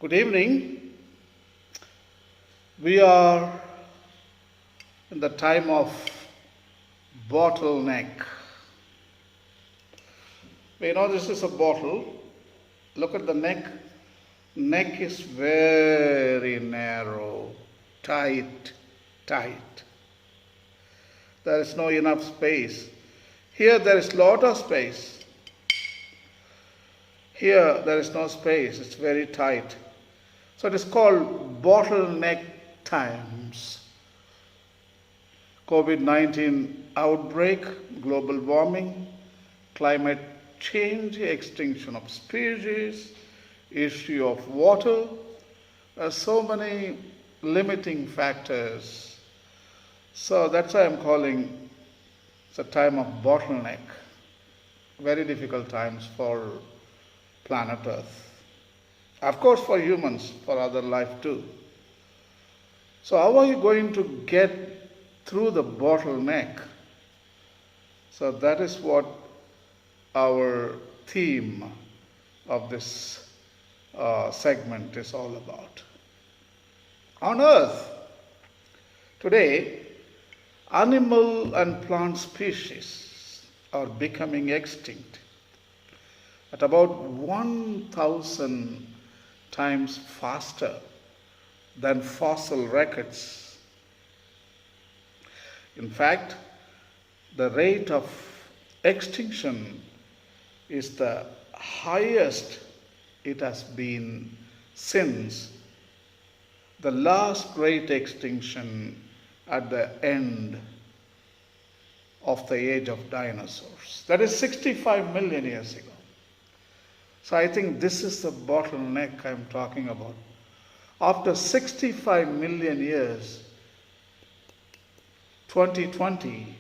Good evening. We are in the time of bottleneck. We know this is a bottle. Look at the neck. Neck is very narrow, tight. There is no enough space. Here there is lot of space. Here there is no space. It's very tight. So it is called bottleneck times. COVID-19 outbreak, global warming, climate change, extinction of species, issue of water. There are so many limiting factors. So that's why I'm calling it's a time of bottleneck. Very difficult times for planet Earth. Of course for humans, for other life too. So how are you going to get through the bottleneck? So that is what our theme of this segment is all about. On Earth, today, animal and plant species are becoming extinct at about 1,000 times faster than fossil records. In fact, the rate of extinction is the highest it has been since the last great extinction at the end of the age of dinosaurs. That is 65 million years ago. So I think this is the bottleneck I'm talking about. After 65 million years, 2020,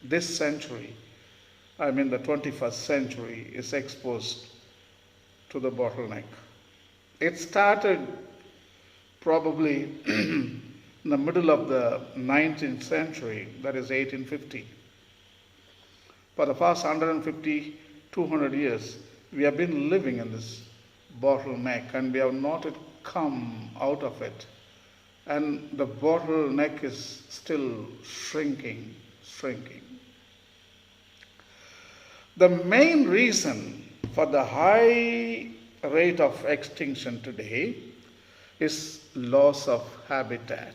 this century, the 21st century, is exposed to the bottleneck. It started probably in the middle of the 19th century, that is 1850. For the past 150, 200 years, we have been living in this bottleneck and we have not yet come out of it. And the bottleneck is still shrinking. The main reason for the high rate of extinction today is loss of habitat,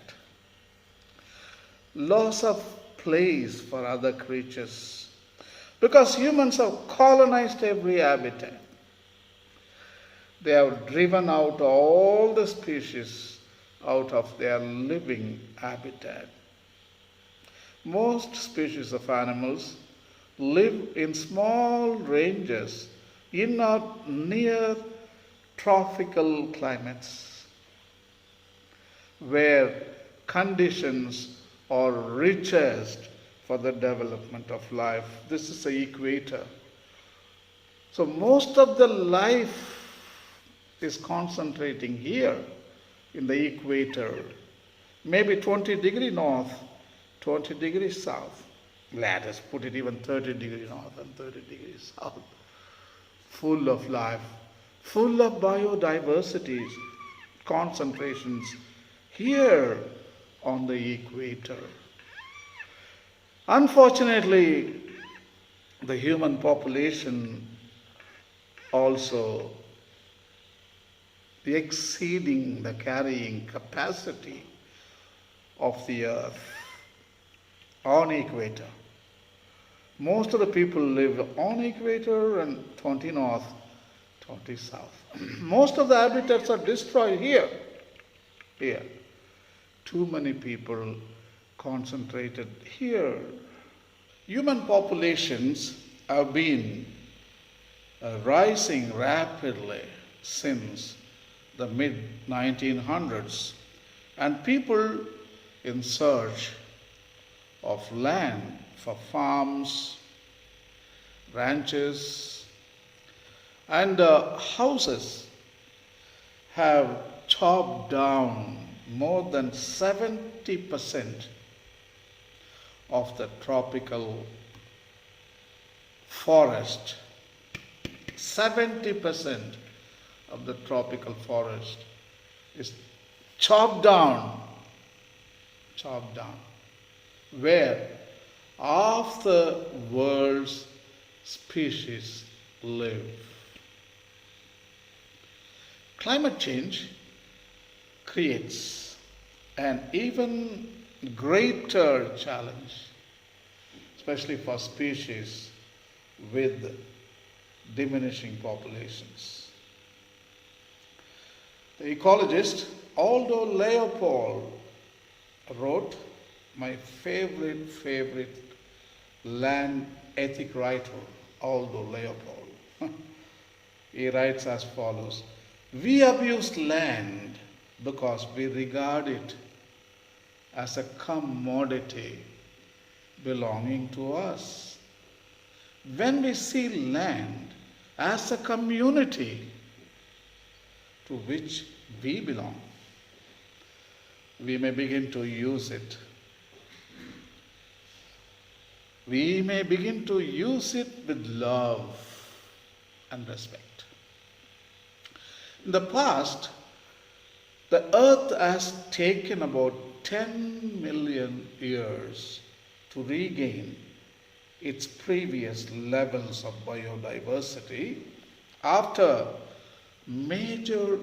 loss of place for other creatures, because humans have colonized every habitat. They have driven out all the species out of their living habitat. Most species of animals live in small ranges in or near tropical climates where conditions are richest for the development of life. This is the equator. So most of the life is concentrating here in the equator, maybe 20 degrees north, 20 degrees south. Let us put it even 30 degrees north and 30 degrees south. Full of life, full of biodiversity, concentrations here on the equator. Unfortunately, the human population also exceeding the carrying capacity of the earth on equator. Most of the people live on equator and 20 north, 20 south. Most of the habitats are destroyed here. Too many people concentrated here. Human populations have been rising rapidly since the mid-1900s, and people in search of land for farms, ranches, and houses have chopped down more than 70% of the tropical forest. 70% of the tropical forest is chopped down, chopped down, where half the world's species live. Climate change creates an even greater challenge, especially for species with diminishing populations. The ecologist Aldo Leopold wrote, my favorite land ethic writer, Aldo Leopold. He writes as follows: we abuse land because we regard it as a commodity belonging to us. When we see land as a community to which we belong, we may begin to use it. We may begin to use it with love and respect. In the past, the earth has taken about 10 million years to regain its previous levels of biodiversity after major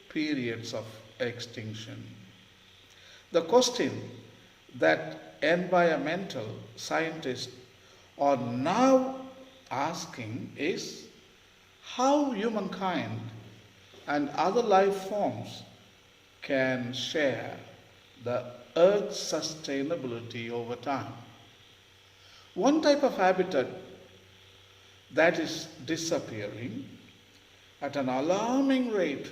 periods of extinction. The question that environmental scientists are now asking is how humankind and other life forms can share the Earth's sustainability over time. One type of habitat that is disappearing at an alarming rate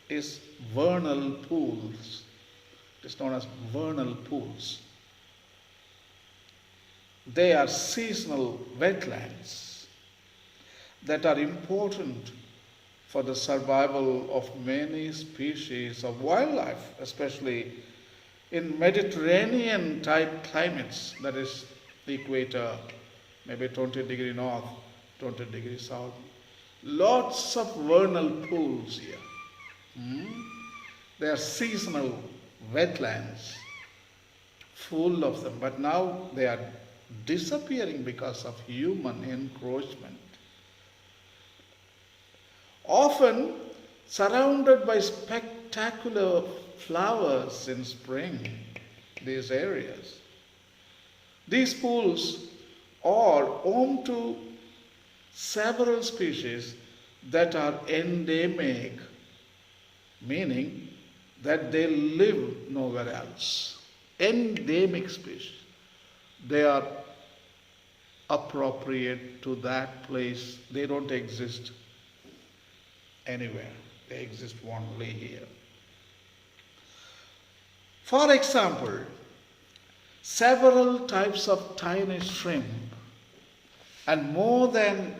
is vernal pools. It is known as vernal pools. They are seasonal wetlands that are important for the survival of many species of wildlife, especially in Mediterranean type climates, that is the equator, maybe 20 degree north, 20 degree south. Lots of vernal pools here. They are seasonal wetlands, full of them, but now they are disappearing because of human encroachment. Often surrounded by spectacular flowers in spring, these areas. These pools are home to several species that are endemic, meaning that they live nowhere else. Endemic species. They are appropriate to that place. They don't exist anywhere. They exist only here. For example, several types of tiny shrimp and more than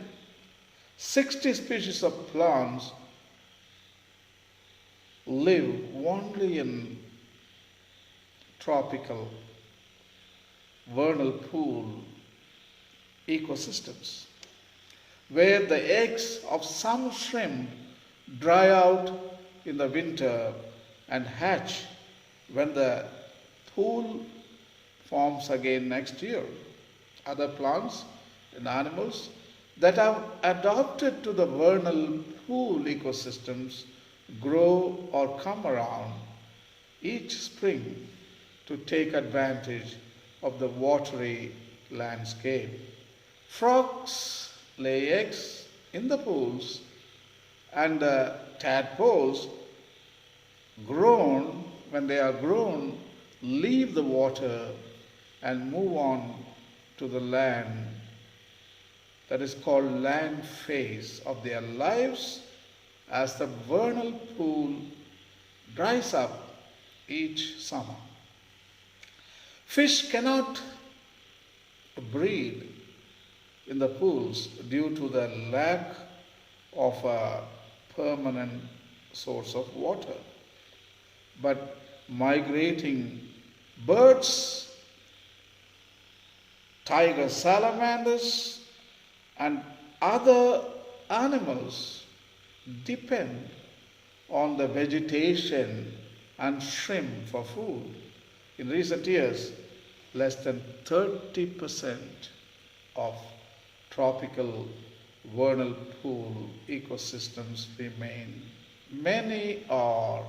60 species of plants live only in tropical vernal pool ecosystems, where the eggs of some shrimp dry out in the winter and hatch when the pool forms again next year. Other plants and animals that have adapted to the vernal pool ecosystems grow or come around each spring to take advantage of the watery landscape. Frogs lay eggs in the pools, and the tadpoles, when they are grown, leave the water and move on to the land that is called land phase of their lives as the vernal pool dries up each summer. Fish cannot breed in the pools due to the lack of a permanent source of water. But migrating birds, tiger salamanders, and other animals depend on the vegetation and shrimp for food. In recent years, less than 30% of tropical vernal pool ecosystems remain. Many are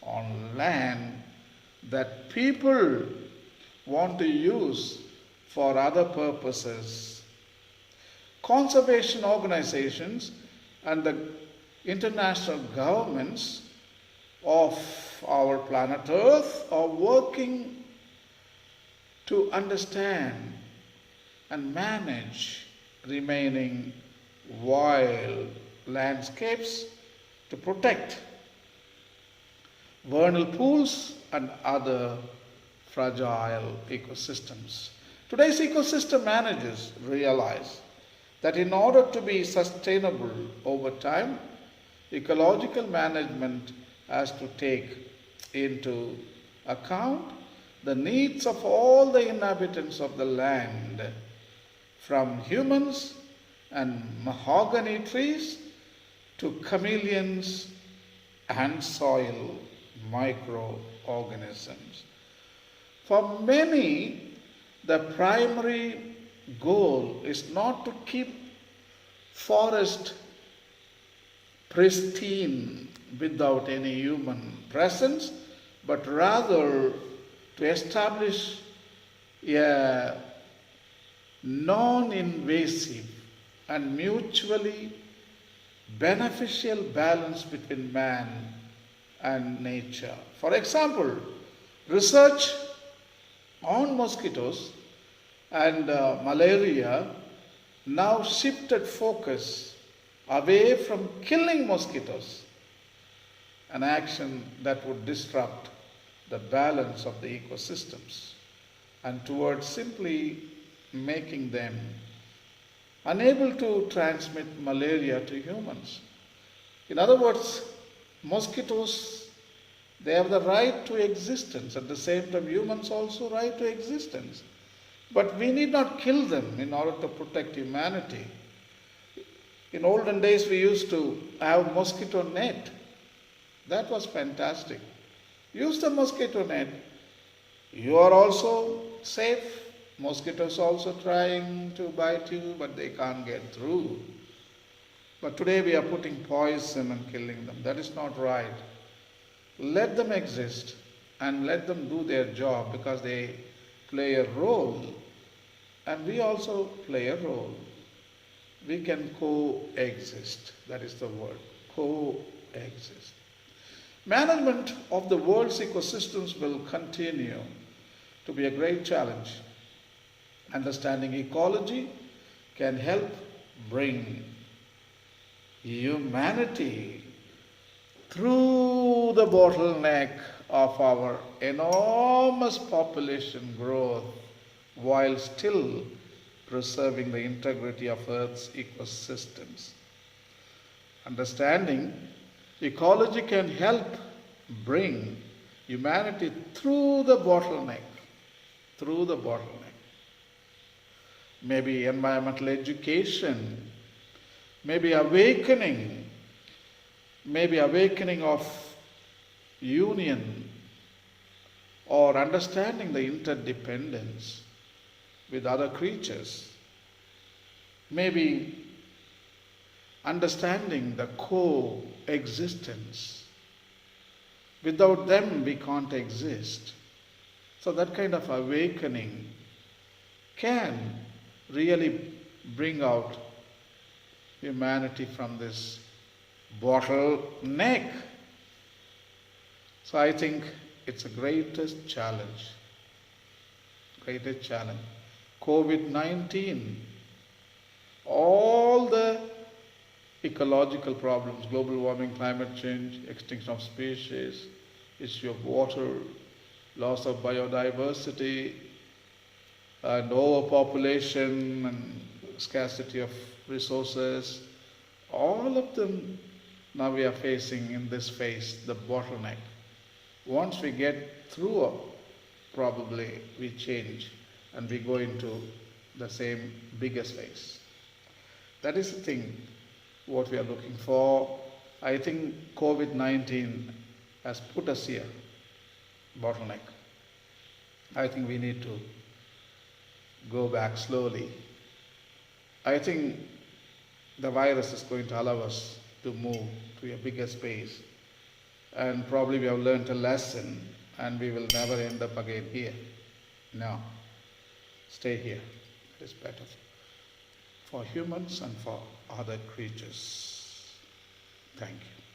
on land that people want to use for other purposes. Conservation organizations and the international governments of our planet Earth are working to understand and manage remaining wild landscapes to protect vernal pools and other fragile ecosystems. Today's ecosystem managers realize that in order to be sustainable over time, ecological management has to take into account the needs of all the inhabitants of the land, from humans and mahogany trees to chameleons and soil microorganisms. For many, the primary goal is not to keep forest pristine without any human presence, but rather to establish a non-invasive and mutually beneficial balance between man and nature. For example, research on mosquitoes and malaria now shifted focus away from killing mosquitoes, an action that would disrupt the balance of the ecosystems, and towards simply making them unable to transmit malaria to humans. In other words, mosquitoes, they have the right to existence. At the same time, humans also right to existence. But we need not kill them in order to protect humanity. In olden days, we used to have mosquito net. That was fantastic. Use the mosquito net. You are also safe. Mosquitoes also trying to bite you, but they can't get through. But today we are putting poison and killing them. That is not right. Let them exist and let them do their job, because they play a role and we also play a role. We can coexist. That is the word, coexist. Management of the world's ecosystems will continue to be a great challenge. Understanding ecology can help bring humanity through the bottleneck of our enormous population growth, while still preserving the integrity of Earth's ecosystems. Understanding ecology can help bring humanity through the bottleneck, Maybe environmental education, maybe awakening of union, or understanding the interdependence with other creatures, maybe understanding the coexistence. Without them, we can't exist. So that kind of awakening can really bring out humanity from this bottleneck. So I think it's the greatest challenge. COVID-19, all the ecological problems, global warming, climate change, extinction of species, issue of water, loss of biodiversity, and overpopulation and scarcity of resources, all of them now we are facing in this phase, the bottleneck. Once we get through, probably we change and we go into the same biggest phase. That is the thing, what we are looking for. I think COVID-19 has put us here. bottleneck. I think we need to go back slowly. I think the virus is going to allow us to move to a bigger space, and probably we have learned a lesson and we will never end up again here. No, stay here. It is better for humans and for other creatures. Thank you.